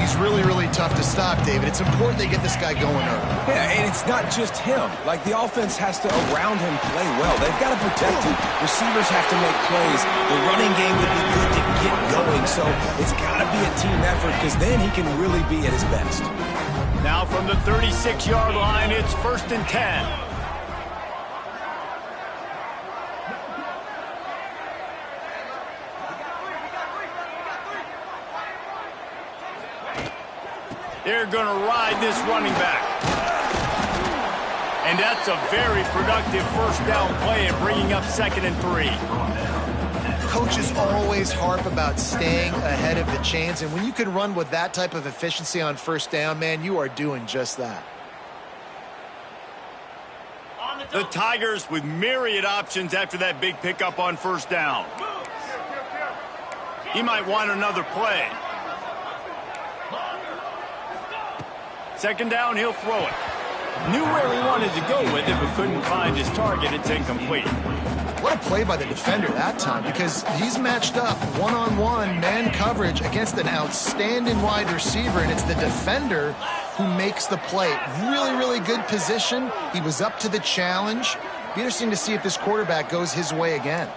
he's really, really tough to stop, David. It's important they get this guy going early. Yeah, and it's not just him. Like, the offense has to, around him, play well. They've got to protect him. Receivers have to make plays. The running game would be good to get going. So it's got to be a team effort because then he can really be at his best. Now from the 36-yard line, it's 1st and 10. They're going to ride this running back. And that's a very productive first down play and bringing up 2nd and 3. Coaches always harp about staying ahead of the chains, and when you can run with that type of efficiency on first down, man, you are doing just that. The Tigers with myriad options after that big pickup on first down. He might want another play. 2nd down, he'll throw it. Knew where he wanted to go with it, but couldn't find his target. It's incomplete. What a play by the defender that time, because he's matched up one-on-one man coverage against an outstanding wide receiver, and it's the defender who makes the play. Really, really good position. He was up to the challenge. Be interesting to see if this quarterback goes his way again.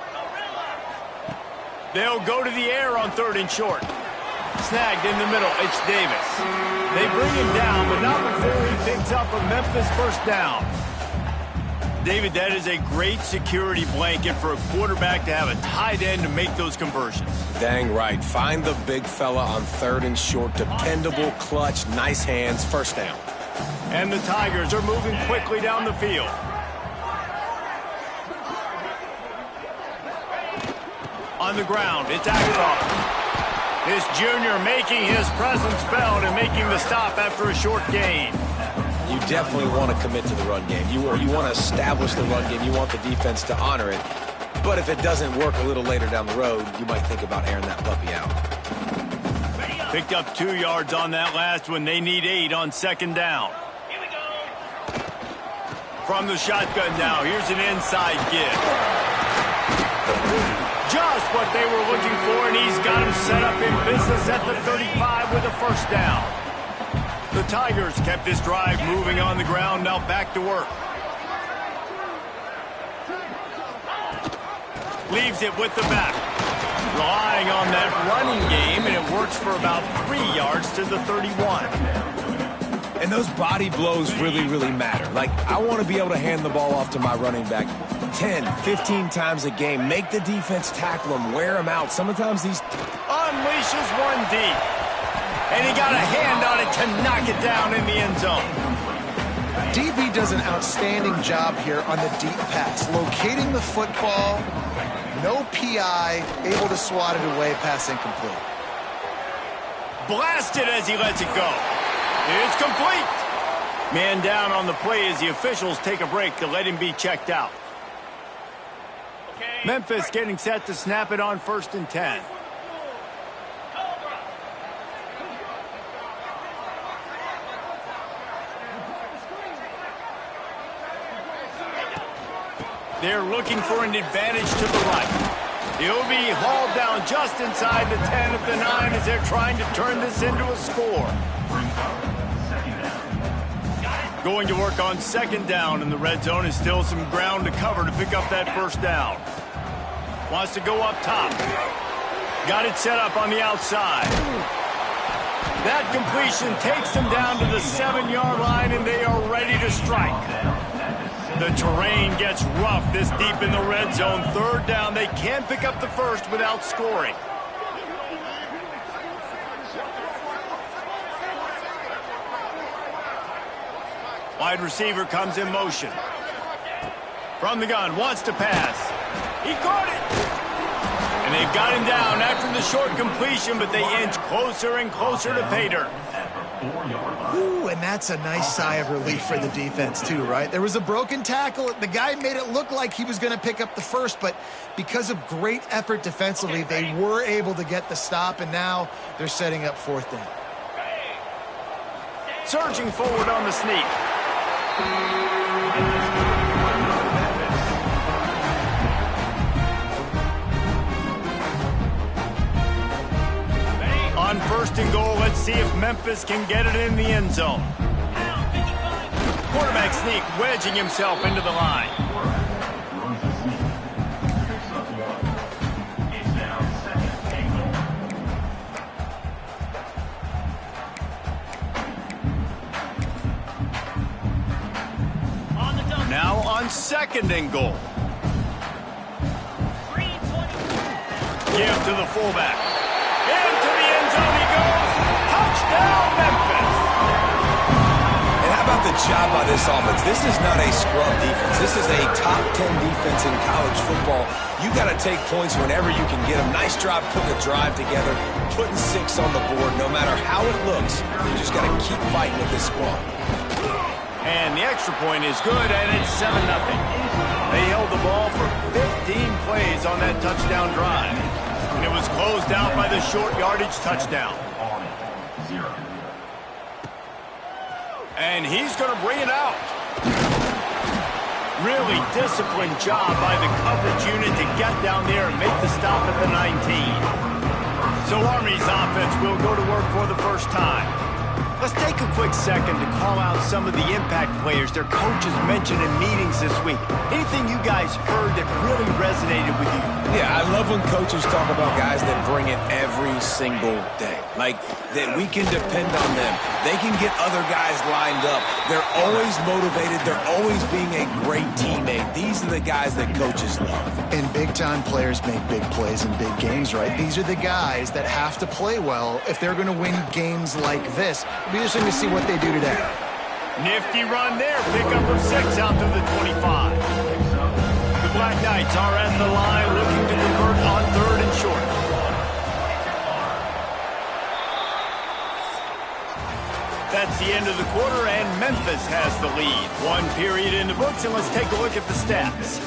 They'll go to the air on 3rd and short. Snagged in the middle, it's Davis. They bring him down, but not before he picks up a Memphis first down. David, that is a great security blanket for a quarterback to have a tight end to make those conversions. Dang right. Find the big fella on 3rd and short. Dependable, clutch, nice hands, first down. And the Tigers are moving quickly down the field. On the ground, it's Aguilar. This junior making his presence felt and making the stop after a short gain. You definitely want to commit to the run game. You want to establish the run game. You want the defense to honor it. But if it doesn't work a little later down the road, you might think about airing that puppy out. Picked up 2 yards on that last one. They need 8 on 2nd down. From the shotgun now, here's an inside give. Just what they were looking for, and he's got him set up in business at the 35 with a first down. The Tigers kept this drive moving on the ground, now back to work. Leaves it with the back. Relying on that running game, and it works for about 3 yards to the 31. And those body blows really, really matter. Like, I want to be able to hand the ball off to my running back 10, 15 times a game. Make the defense tackle him, wear him out. Sometimes these... Unleashes one deep. And he got a hand on it to knock it down in the end zone. DB does an outstanding job here on the deep pass. Locating the football, no PI, able to swat it away, pass incomplete. Blasted as he lets it go. It's complete. Man down on the play as the officials take a break to let him be checked out. Memphis getting set to snap it on 1st and 10. They're looking for an advantage to the right. He'll be hauled down just inside the 10 of the 9 as they're trying to turn this into a score. Going to work on 2nd down, and the red zone is still some ground to cover to pick up that first down. Wants to go up top. Got it set up on the outside. That completion takes them down to the 7-yard line, and they are ready to strike. The terrain gets rough this deep in the red zone. 3rd down, they can't pick up the first without scoring. Wide receiver comes in motion. From the gun, wants to pass. He caught it! And they've got him down after the short completion, but they inch closer and closer to pay dirt. Ooh, and that's a nice sigh of relief for the defense too, right? There was a broken tackle. The guy made it look like he was going to pick up the first, but because of great effort defensively, they were able to get the stop, and now they're setting up 4th down. Surging forward on the sneak. On first and goal. Let's see if Memphis can get it in the end zone. Quarterback sneak, wedging himself into the line. Now on second and goal. Give to the fullback. Into the end zone he goes. Touchdown, Memphis. And how about the job by this offense? This is not a scrub defense. This is a top 10 defense in college football. You got to take points whenever you can get them. Nice job putting a drive together, putting 6 on the board. No matter how it looks, you just got to keep fighting with this squad. And the extra point is good, and it's 7-0. They held the ball for 15 plays on that touchdown drive. And it was closed out by the short yardage touchdown. And he's going to bring it out. Really disciplined job by the coverage unit to get down there and make the stop at the 19. So Army's offense will go to work for the first time. Let's take a quick second to call out some of the impact players their coaches mentioned in meetings this week. Anything you guys heard that really resonated with you? Yeah, I love when coaches talk about guys that bring it every single day. Like, that we can depend on them. They can get other guys lined up. They're always motivated. They're always being a great teammate. These are the guys that coaches love. And big-time players make big plays in big games, right? These are the guys that have to play well if they're going to win games like this. It'll be interesting to see what they do today. Nifty run there. Pickup of 6 out to the 25. The Black Knights are at the line looking to convert on 3rd and short. That's the end of the quarter, and Memphis has the lead. 1 period in the books, and let's take a look at the stats.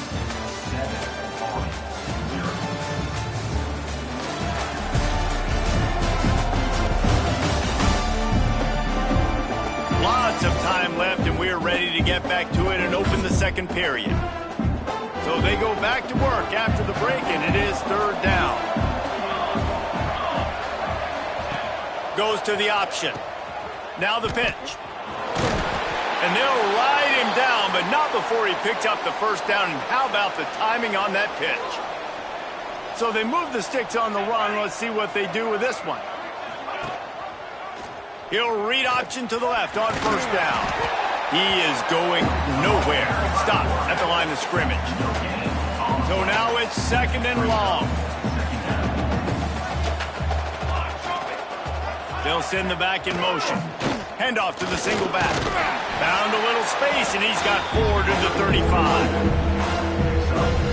Lots of time left, and we're ready to get back to it and open the second period. So they go back to work after the break, and it is 3rd down. Goes to the option. Now the pitch. And they'll ride him down, but not before he picks up the first down. And how about the timing on that pitch? So they move the sticks on the run. Let's see what they do with this one. He'll read option to the left on 1st down. He is going nowhere. Stop at the line of scrimmage. So now it's 2nd and long. They'll send the back in motion. Handoff to the single back. Found a little space, and he's got 4 to the 35.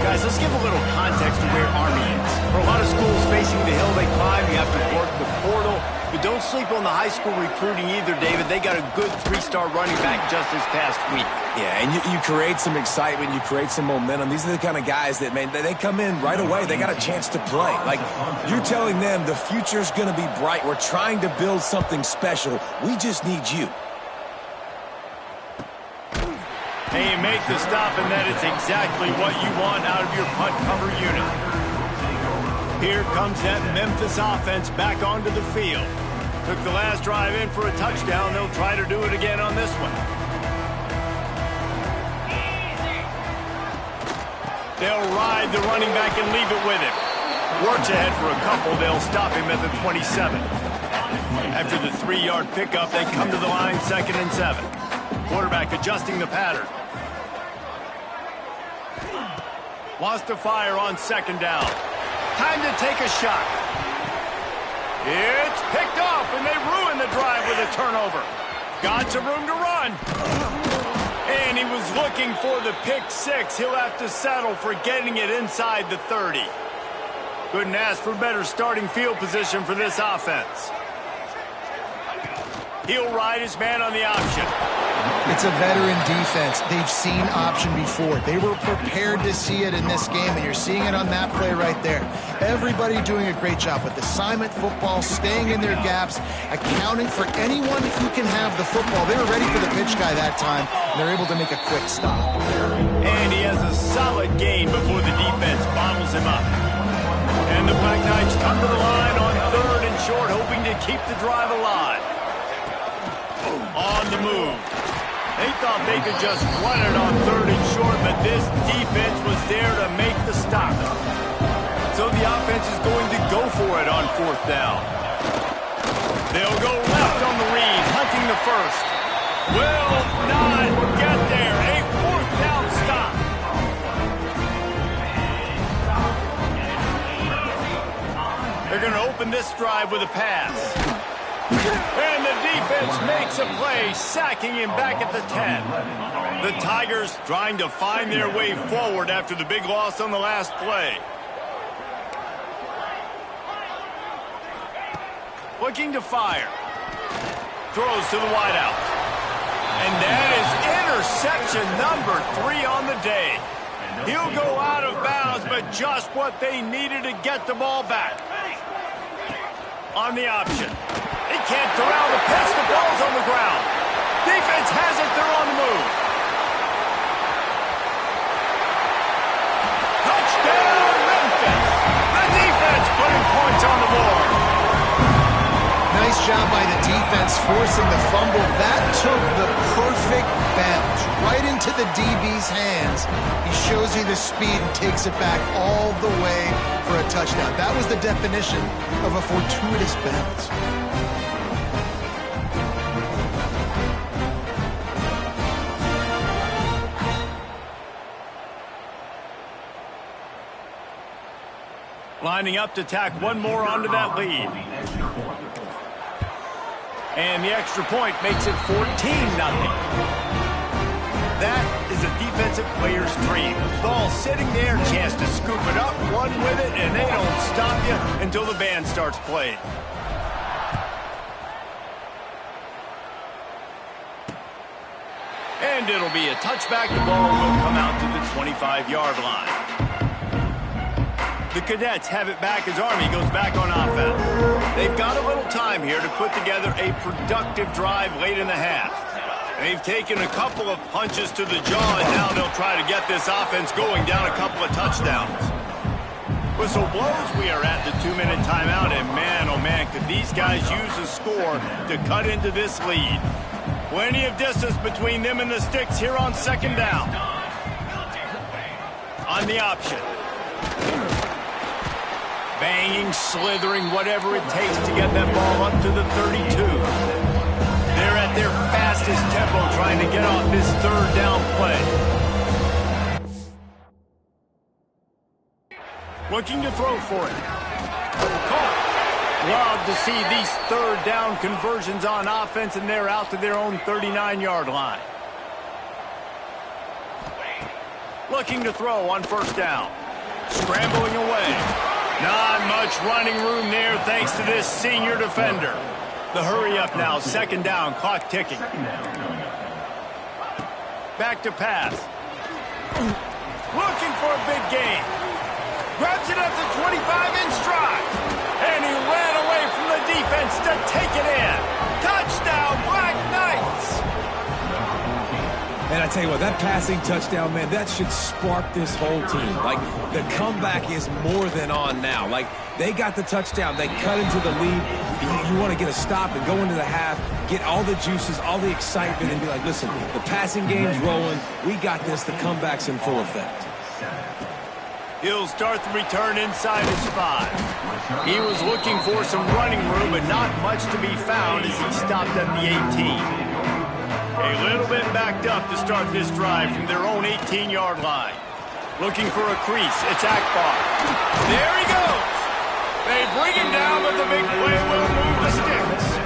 Guys, let's give a little context to where Army is. For a lot of schools facing the hill they climb, you have to work the portal. But don't sleep on the high school recruiting either, David. They got a good 3-star running back just this past week. Yeah, and you create some excitement. You create some momentum. These are the kind of guys that, man, they come in right away. They got a chance to play. Like, you're telling them the future's going to be bright. We're trying to build something special. We just need you. And you make the stop, and that is exactly what you want out of your punt cover unit. Here comes that Memphis offense back onto the field. Took the last drive in for a touchdown. They'll try to do it again on this one. They'll ride the running back and leave it with him. Works ahead for a couple. They'll stop him at the 27. After the 3-yard pickup, they come to the line 2nd and 7. Quarterback adjusting the pattern. Wants to fire on 2nd down. Time to take a shot. It's picked off, and they ruin the drive with a turnover. Got some room to run. And he was looking for the pick 6. He'll have to settle for getting it inside the 30. Couldn't ask for better starting field position for this offense. He'll ride his man on the option. It's a veteran defense. They've seen option before. They were prepared to see it in this game, and you're seeing it on that play right there. Everybody doing a great job with assignment football, staying in their gaps, accounting for anyone who can have the football. They were ready for the pitch guy that time, and they're able to make a quick stop. And he has a solid gain before the defense bottles him up. And the Black Knights come to the line on 3rd and short, hoping to keep the drive alive. On the move. They thought they could just run it on 3rd and short, but this defense was there to make the stop. So the offense is going to go for it on 4th down. They'll go left on the read, hunting the first. Will not get there. A 4th down stop. They're going to open this drive with a pass. And the defense makes a play, sacking him back at the 10. The Tigers trying to find their way forward after the big loss on the last play. Looking to fire. Throws to the wideout. And that is interception number 3 on the day. He'll go out of bounds, but just what they needed to get the ball back. On the option. They can't corral the pass. The ball's on the ground. Defense has it. They're on the move. Touchdown, Memphis. The defense putting points on the board. Nice job by the defense forcing the fumble. That took the perfect bounce right into the DB's hands. He shows you the speed and takes it back all the way for a touchdown. That was the definition of a fortuitous bounce. Lining up to tack one more onto that lead. And the extra point makes it 14-0. That is a defensive player's dream. Ball sitting there, chance to scoop it up, run with it, and they don't stop you until the band starts playing. And it'll be a touchback. The ball will come out to the 25-yard line. The Cadets have it back as Army goes back on offense. They've got a little time here to put together a productive drive late in the half. They've taken a couple of punches to the jaw, and now they'll try to get this offense going down a couple of touchdowns. Whistle blows. We are at the 2-minute timeout, and man, oh man, could these guys use a score to cut into this lead. Plenty of distance between them and the sticks here on 2nd down. On the option. Banging, slithering, whatever it takes to get that ball up to the 32. They're at their fastest tempo trying to get off this 3rd down play. Looking to throw for it. Caught. Love to see these 3rd down conversions on offense, and they're out to their own 39-yard line. Looking to throw on 1st down. Scrambling away. Not much running room there thanks to this senior defender. The hurry up now, 2nd down, clock ticking. Back to pass. Looking for a big gain. Grabs it up to 25 in stride. And he ran away from the defense to take it in. Touchdown, Black Knights! And I tell you what, that passing touchdown, man, that should spark this whole team. Like, the comeback is more than on now. Like, they got the touchdown. They cut into the lead. You want to get a stop and go into the half, get all the juices, all the excitement, and be like, listen, the passing game's rolling. We got this. The comeback's in full effect. He'll start the return inside his 5. He was looking for some running room, but not much to be found as he stopped at the 18. A little bit backed up to start this drive from their own 18-yard line. Looking for a crease. It's Akbar. There he goes. They bring him down, but the big play will move the sticks.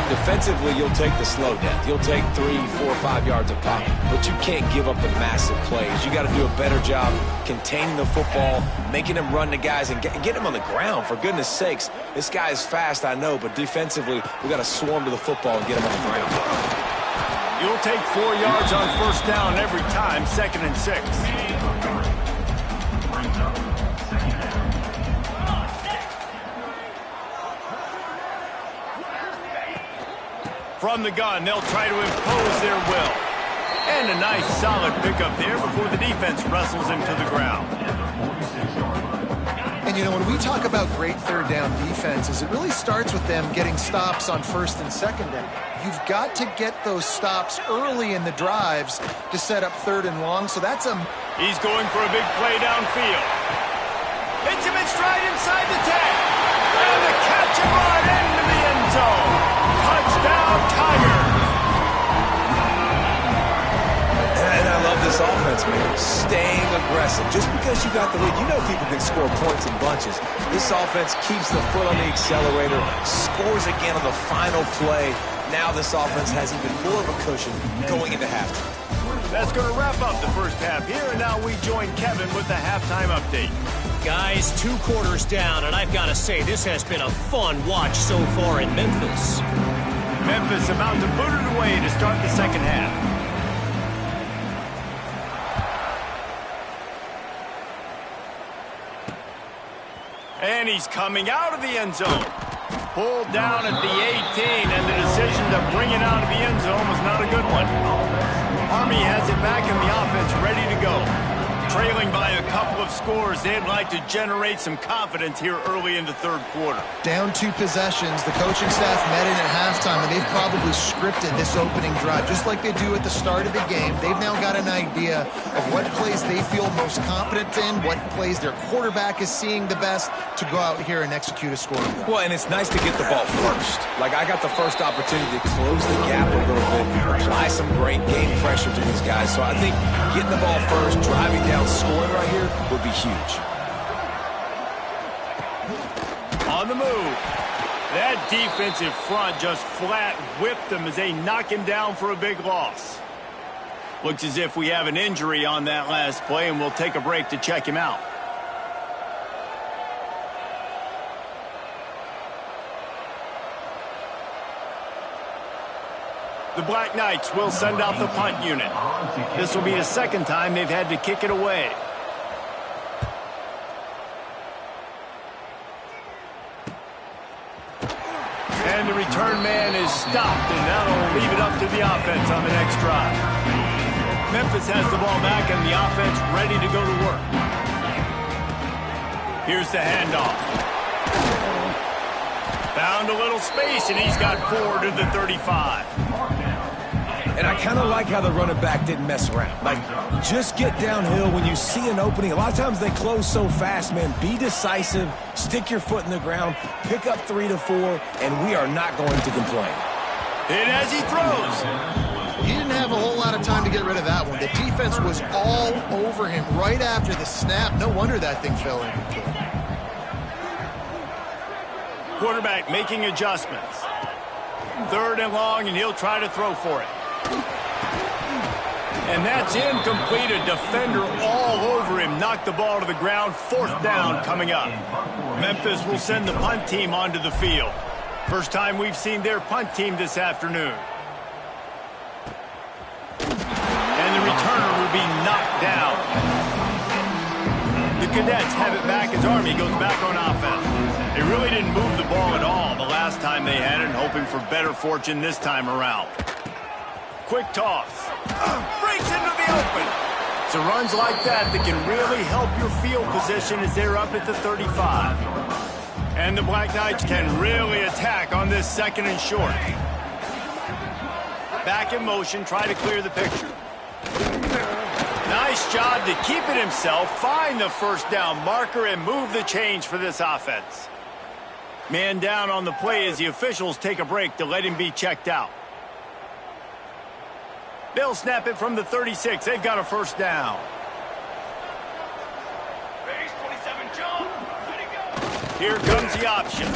Defensively, you'll take the slow death. You'll take 3, 4, 5 yards of pop, but you can't give up the massive plays. You got to do a better job containing the football, making them run the guys, and get them on the ground, for goodness sakes. This guy is fast, I know, but defensively, we got to swarm to the football and get him on the ground. You'll take 4 yards on 1st down every time, 2nd and 6. From the gun, they'll try to impose their will. And a nice solid pickup there before the defense wrestles him to the ground. And, you know, when we talk about great third down defenses, it really starts with them getting stops on first and second down. You've got to get those stops early in the drives to set up third and long. So that's a... He's going for a big play downfield. Hits him in stride inside the 10. And the catch and run into the end zone. Touchdown, Tigers. And I love this offense, man. Staying aggressive. Just because you got the lead, you know people can score points in bunches. This offense keeps the foot on the accelerator, scores again on the final play. Now this offense has even more of a cushion going into halftime. That's going to wrap up the first half here, and now we join Kevin with the halftime update. Guys, 2 quarters down, and I've got to say, this has been a fun watch so far in Memphis. Memphis about to boot it away to start the second half. And he's coming out of the end zone. Pulled down at the 18, and the decision to bring it out of the end zone was not a good one. Army has it back in the offense, ready to go. Trailing by a couple of scores, they'd like to generate some confidence here early in the third quarter. Down 2 possessions, the coaching staff met in at halftime, and they've probably scripted this opening drive, just like they do at the start of the game. They've now got an idea of what plays they feel most confident in, what plays their quarterback is seeing the best to go out here and execute a score. Well, and it's nice to get the ball first. Like, I got the first opportunity to close the gap a little bit, apply some great game pressure to these guys. So I think getting the ball first, driving down, scoring right here would be huge. On the move. That defensive front just flat whipped them as they knock him down for a big loss. Looks as if we have an injury on that last play, and we'll take a break to check him out. The Black Knights will send out the punt unit. This will be the second time they've had to kick it away. And the return man is stopped, and that'll leave it up to the offense on the next drive. Memphis has the ball back, and the offense ready to go to work. Here's the handoff. Found a little space, and he's got 4 to the 35. And I kind of like how the running back didn't mess around. Like, just get downhill when you see an opening. A lot of times they close so fast, man. Be decisive, stick your foot in the ground, pick up 3 to 4, and we are not going to complain. And as he throws. He didn't have a whole lot of time to get rid of that one. The defense was all over him right after the snap. No wonder that thing fell incomplete. Quarterback making adjustments. 3rd and long, and he'll try to throw for it. And that's incomplete. A defender all over him. Knocked the ball to the ground. 4th down coming up. Memphis will send the punt team onto the field. First time we've seen their punt team this afternoon. And the returner will be knocked down. The Cadets have it back as Army goes back on offense. They really didn't move the ball at all the last time they had it, hoping for better fortune this time around. Quick toss. Breaks into the open. It's runs like that can really help your field position as they're up at the 35. And the Black Knights can really attack on this 2nd and short. Back in motion, try to clear the picture. Nice job to keep it himself, find the 1st down marker, and move the chains for this offense. Man down on the play as the officials take a break to let him be checked out. They'll snap it from the 36. They've got a 1st down. Base 27, jump. Ready to go. Here comes the option.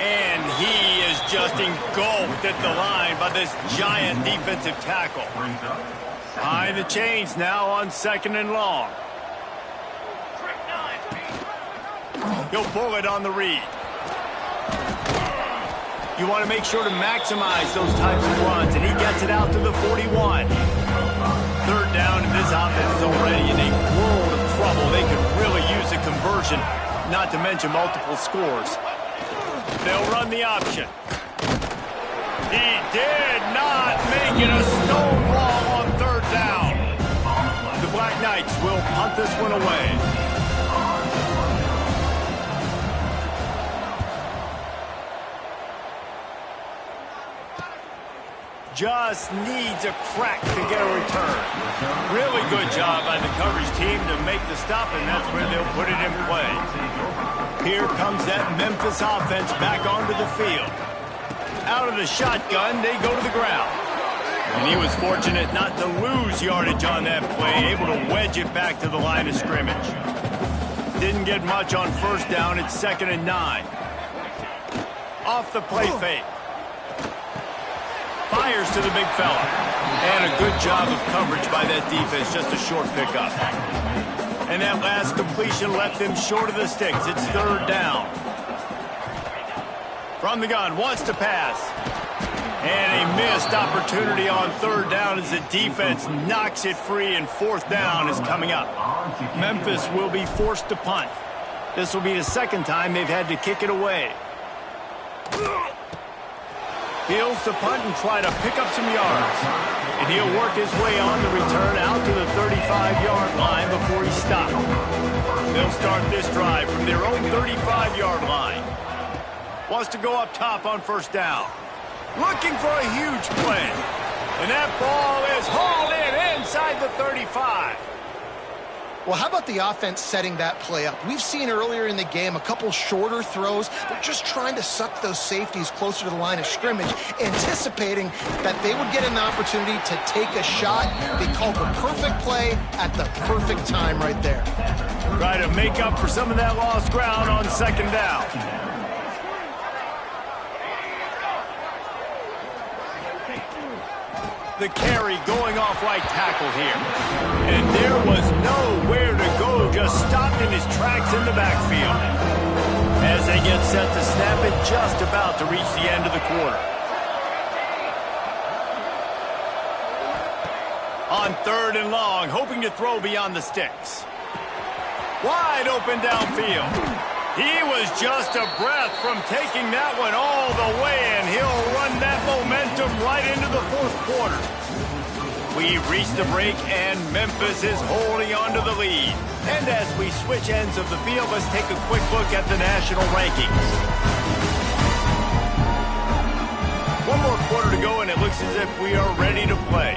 And he is just engulfed at the line by this giant defensive tackle. Behind the chains now on 2nd and long. He'll pull it on the read. You want to make sure to maximize those types of runs, and he gets it out to the 41. 3rd down, and this offense is already in a world of trouble. They could really use a conversion, not to mention multiple scores. They'll run the option. He did not make it a stone wall on 3rd down. The Black Knights will punt this one away. Just needs a crack to get a return. Really good job by the coverage team to make the stop, and that's where they'll put it in play. Here comes that Memphis offense back onto the field. Out of the shotgun, they go to the ground. And he was fortunate not to lose yardage on that play, able to wedge it back to the line of scrimmage. Didn't get much on first down. It's 2nd and 9. Off the play fake. Fires to the big fella. And a good job of coverage by that defense. Just a short pickup. And that last completion left him short of the sticks. It's 3rd down. From the gun, wants to pass. And a missed opportunity on 3rd down as the defense knocks it free, and 4th down is coming up. Memphis will be forced to punt. This will be the 2nd time they've had to kick it away. He'll to punt and try to pick up some yards. And he'll work his way on the return out to the 35-yard line before he stopped. They'll start this drive from their own 35-yard line. Wants to go up top on 1st down. Looking for a huge play. And that ball is hauled in inside the 35. Well, how about the offense setting that play up? We've seen earlier in the game a couple shorter throws. They're just trying to suck those safeties closer to the line of scrimmage, anticipating that they would get an opportunity to take a shot. They called the perfect play at the perfect time right there. Try to make up for some of that lost ground on 2nd down. The carry going off right tackle here. And there was nowhere to go, just stopped in his tracks in the backfield. As they get set to snap it, just about to reach the end of the quarter. On 3rd and long, hoping to throw beyond the sticks. Wide open downfield. He was just a breath from taking that one all the way, and he'll run that momentum right into the 4th quarter. We've reached the break, and Memphis is holding on to the lead. And as we switch ends of the field, let's take a quick look at the national rankings. One more quarter to go, and it looks as if we are ready to play.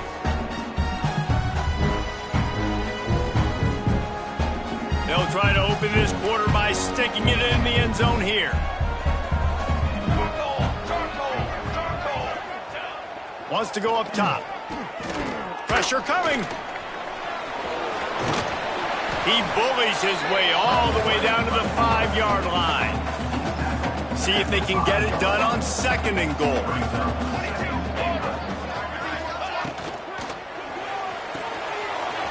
They'll try to open this quarter by sticking it in the end zone here. Wants to go up top. Pressure coming. He bullies his way all the way down to the 5-yard line. See if they can get it done on 2nd and goal.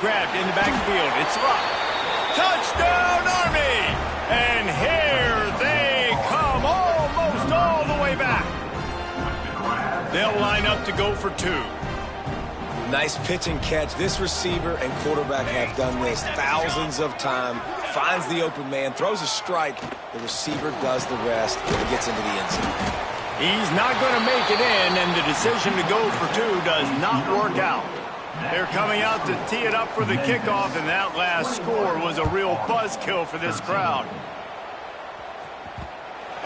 Grabbed in the backfield. It's up. Touchdown, Army! And here they come, almost all the way back. They'll line up to go for 2. Nice pitch and catch. This receiver and quarterback have done this thousands of times. Finds the open man, throws a strike. The receiver does the rest and gets into the end zone. He's not going to make it in, and the decision to go for 2 does not work out. They're coming out to tee it up for the kickoff, and that last score was a real buzzkill for this crowd.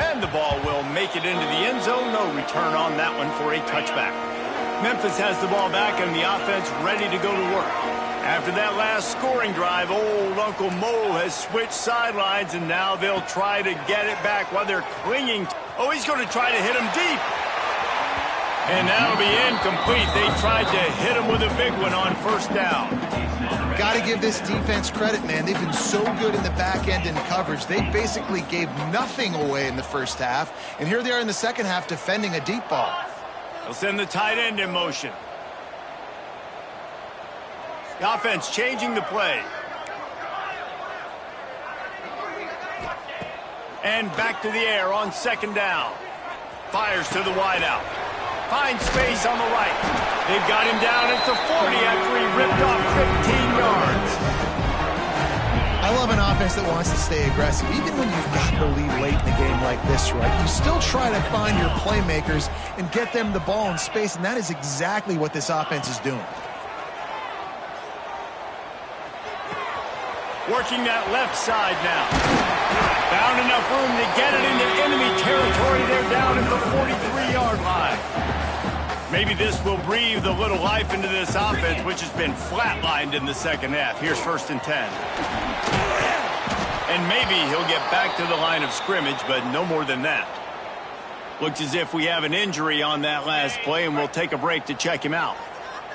And the ball will make it into the end zone. No return on that one for a touchback. Memphis has the ball back, and the offense ready to go to work. After that last scoring drive, old Uncle Mo has switched sidelines, and now they'll try to get it back while they're clinging. Oh, he's going to try to hit him deep. And that'll be incomplete. They tried to hit him with a big one on 1st down. Got to give this defense credit, man. They've been so good in the back end in coverage. They basically gave nothing away in the 1st half. And here they are in the 2nd half defending a deep ball. They'll send the tight end in motion. The offense changing the play. And back to the air on 2nd down. Fires to the wideout. Finds space on the right. They've got him down at the 40 after he ripped off 15 yards. I love an offense that wants to stay aggressive. Even when you've got the lead late in the game like this, right? You still try to find your playmakers and get them the ball in space, and that is exactly what this offense is doing. Working that left side now. Found enough room to get it into enemy territory. They're down at the 43-yard line. Maybe this will breathe a little life into this offense, which has been flatlined in the second half. Here's 1st and 10. And maybe he'll get back to the line of scrimmage, but no more than that. Looks as if we have an injury on that last play, and we'll take a break to check him out.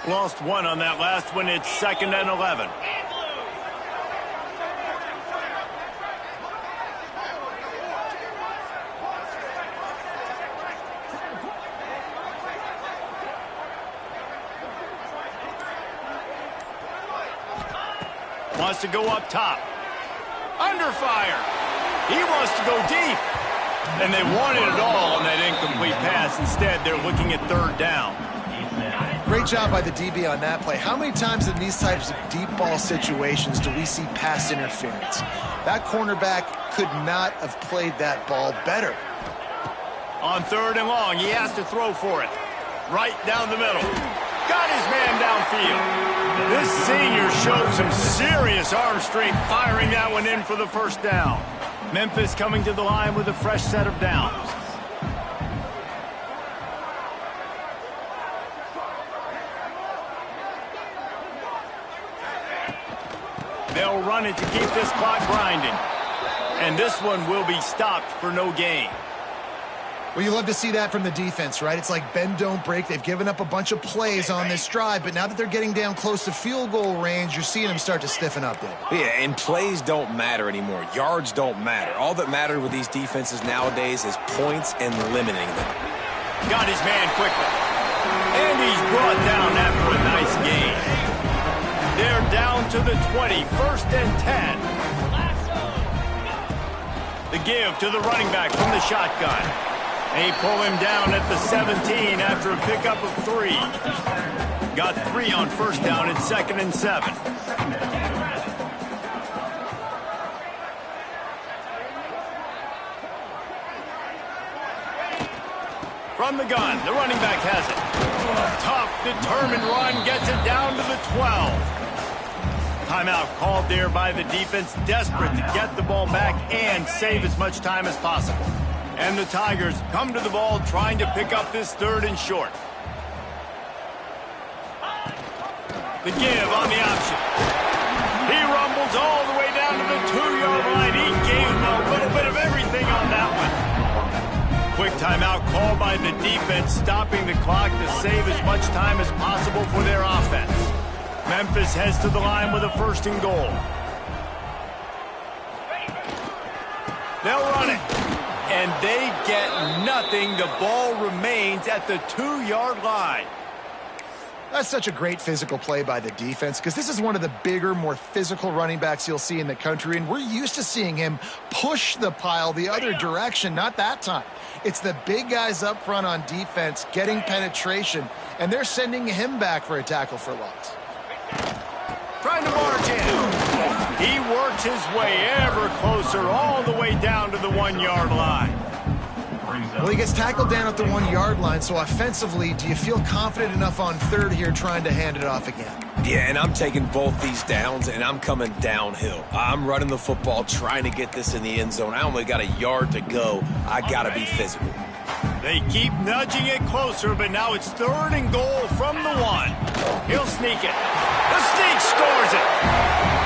Lost one on that last one. It's 2nd and 11. Wants to go up top. Under fire. He wants to go deep. And they wanted it all on that incomplete pass. Instead, they're looking at 3rd down. Great job by the DB on that play. How many times in these types of deep ball situations do we see pass interference? That cornerback could not have played that ball better. On 3rd and long, he has to throw for it. Right down the middle. Got his man downfield. This senior showed some serious arm strength firing that one in for the 1st down. Memphis coming to the line with a fresh set of downs. They'll run it to keep this clock grinding. And this one will be stopped for no gain. Well, you love to see that from the defense, right? It's like bend, don't break. They've given up a bunch of plays on this drive, but now that they're getting down close to field goal range, you're seeing them start to stiffen up there. Yeah, and plays don't matter anymore. Yards don't matter. All that matters with these defenses nowadays is points and limiting them. Got his man quickly. And he's brought down after a nice gain. They're down to the 20, 1st and 10. The give to the running back from the shotgun. They pull him down at the 17 after a pickup of 3. Got 3 on 1st down. It's 2nd and 7. From the gun, the running back has it. Tough, determined run, gets it down to the 12. Timeout called there by the defense, desperate to get the ball back and save as much time as possible. And the Tigers come to the ball trying to pick up this 3rd and short. The give on the option. He rumbles all the way down to the 2-yard line. He gave him a little bit of everything on that one. Quick timeout called by the defense, stopping the clock to save as much time as possible for their offense. Memphis heads to the line with a 1st and goal. They'll run it. And they get nothing. The ball remains at the 2-yard line. That's such a great physical play by the defense because this is one of the bigger, more physical running backs you'll see in the country, and we're used to seeing him push the pile the other direction. Not that time. It's the big guys up front on defense getting penetration, and they're sending him back for a tackle for loss. Trying to march in. He works his way ever closer all the way down to the 1-yard line. Well, he gets tackled down at the 1-yard line, so offensively, do you feel confident enough on 3rd here trying to hand it off again? Yeah, and I'm taking both these downs, and I'm coming downhill. I'm running the football, trying to get this in the end zone. I only got a yard to go. I got to be physical. They keep nudging it closer, but now it's 3rd and goal from the 1. He'll sneak it. The sneak scores it.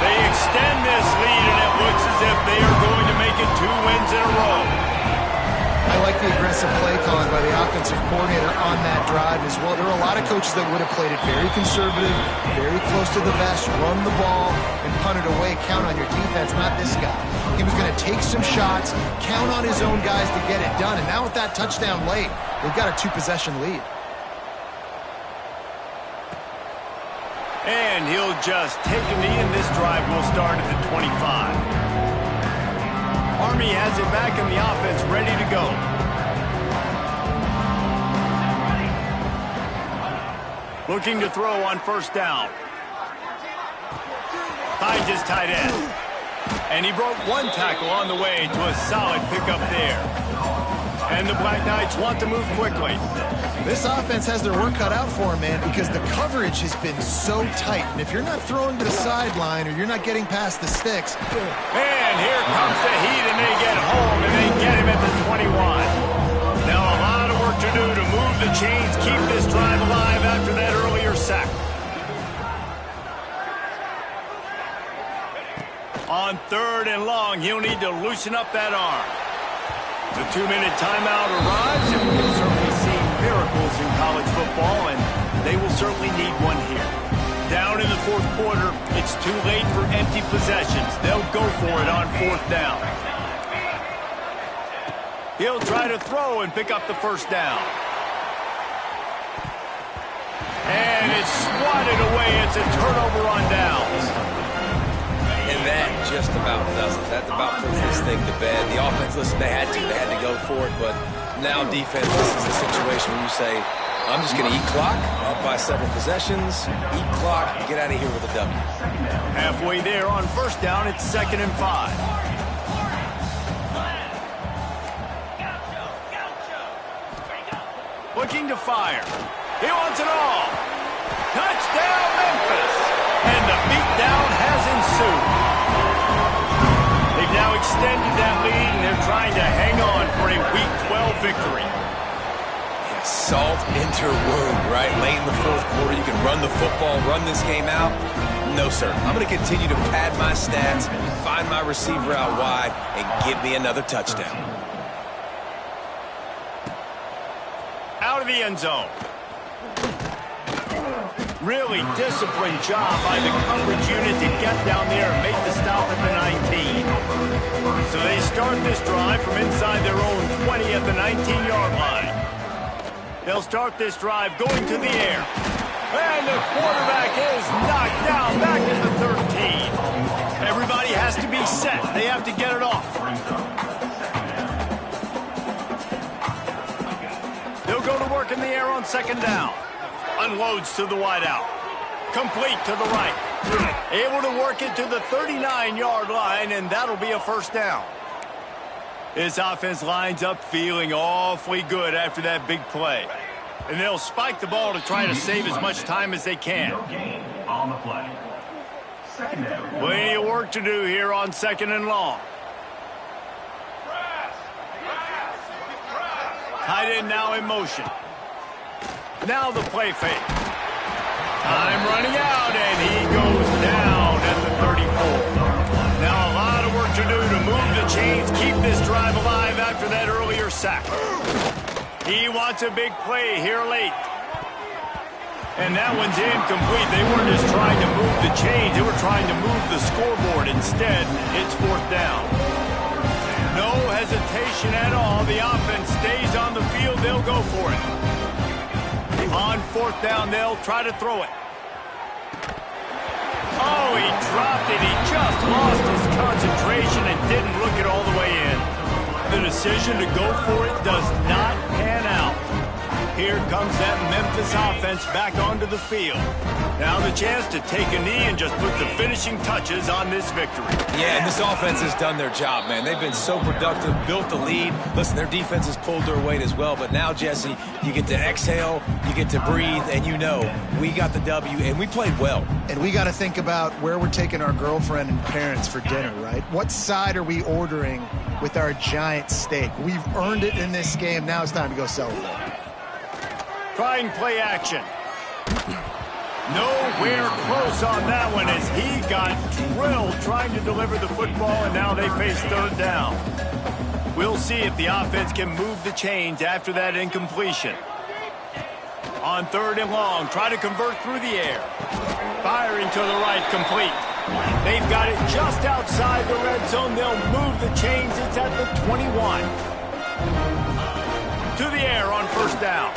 They extend this lead, and it looks as if they are going to make it 2 wins in a row. I like the aggressive play calling by the offensive coordinator on that drive as well. There are a lot of coaches that would have played it very conservative, very close to the vest, run the ball, and punt it away. Count on your defense, not this guy. He was going to take some shots, count on his own guys to get it done. And now with that touchdown late, they've got a 2-possession lead. And he'll just take a knee, and this drive will start at the 25. Army has it back in the offense, ready to go. Looking to throw on 1st down. Finds his tight end. And he broke 1 tackle on the way to a solid pickup there. And the Black Knights want to move quickly. This offense has their work cut out for them, man, because the coverage has been so tight. And if you're not throwing to the sideline or you're not getting past the sticks. And here comes the heat, and they get home, and they get him at the 21. Now a lot of work to do to move the the chains, keep this drive alive after that earlier sack. On 3rd and long, he'll need to loosen up that arm. The 2-minute timeout arrives, and we've certainly seen miracles in college football, and they will certainly need one here. Down in the 4th quarter, it's too late for empty possessions. They'll go for it on 4th down. He'll try to throw and pick up the 1st down. And it's swatted away. It's a turnover on downs. And that just about does it. That about puts this thing to bed. The offense, listen, they had to go for it, but now defense, this is the situation where you say, I'm just going to eat clock, up by several possessions, eat clock, get out of here with a W. Halfway there on 1st down, it's 2nd and 5. Looking to fire. He wants it all. Touchdown, Memphis. And the beatdown has ensued. They've now extended that lead, and they're trying to hang on for a Week 12 victory. Yeah, salt into wound, right? Late in the 4th quarter, you can run the football, run this game out. No, sir. I'm going to continue to pad my stats, find my receiver out wide, and give me another touchdown. Out of the end zone. Really disciplined job by the coverage unit to get down there and make the stop at the 19. So they start this drive from inside their own 20 at the 19-yard line. They'll start this drive going to the air. And the quarterback is knocked down back at the 13. Everybody has to be set. They have to get it off. They'll go to work in the air on 2nd down. Unloads to the wideout. Complete to the right. Able to work it to the 39-yard line, and that'll be a 1st down. This offense lines up feeling awfully good after that big play. And they'll spike the ball to try to save as much time as they can. Plenty of work to do here on 2nd and long. Tight end now in motion. Now the play fake. Time running out, and he goes down at the 34. Now a lot of work to do to move the chains, keep this drive alive after that earlier sack. He wants a big play here late. And that one's incomplete. They weren't just trying to move the chains, they were trying to move the scoreboard. Instead, it's 4th down. No hesitation at all. The offense stays on the field. They'll go for it. On 4th down, they'll try to throw it. Oh, he dropped it. He just lost his concentration and didn't look it all the way in. The decision to go for it does not pan out. Here comes that Memphis offense back onto the field. Now the chance to take a knee and just put the finishing touches on this victory. Yeah, and this offense has done their job, man. They've been so productive, built the lead. Listen, their defense has pulled their weight as well. But now, Jesse, you get to exhale, you get to breathe, and you know we got the W, and we played well. And we got to think about where we're taking our girlfriend and parents for dinner, right? What side are we ordering with our giant steak? We've earned it in this game. Now it's time to go celebrate. Trying play action. Nowhere close on that one as he got drilled trying to deliver the football, and now they face 3rd down. We'll see if the offense can move the chains after that incompletion. On 3rd and long, try to convert through the air. Firing to the right, complete. They've got it just outside the red zone. They'll move the chains. It's at the 21. To the air on 1st down.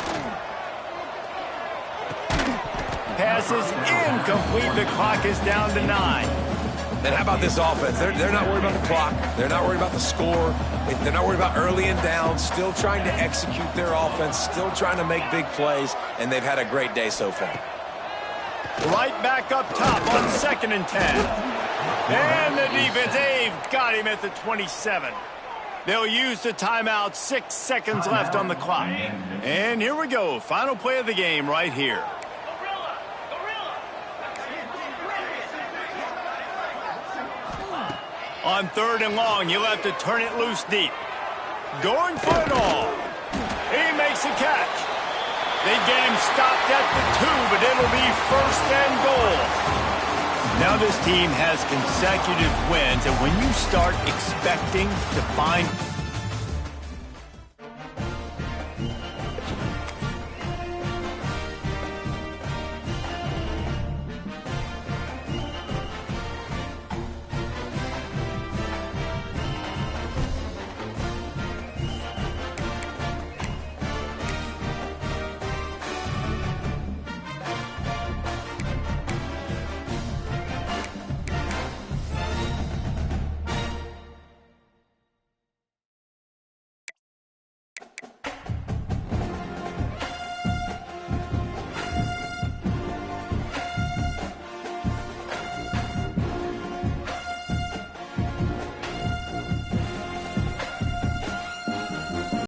Pass is incomplete. The clock is down to 9. And how about this offense? They're not worried about the clock. They're not worried about the score. They're not worried about early and down. Still trying to execute their offense. Still trying to make big plays. And they've had a great day so far. Right back up top on 2nd and 10. And the defense, they've got him at the 27. They'll use the timeout. 6 seconds left on the clock. And here we go. Final play of the game right here. On 3rd and long, you'll have to turn it loose deep. Going for it all. He makes a catch. They get him stopped at the 2, but it'll be first and goal. Now this team has consecutive wins, and when you start expecting to find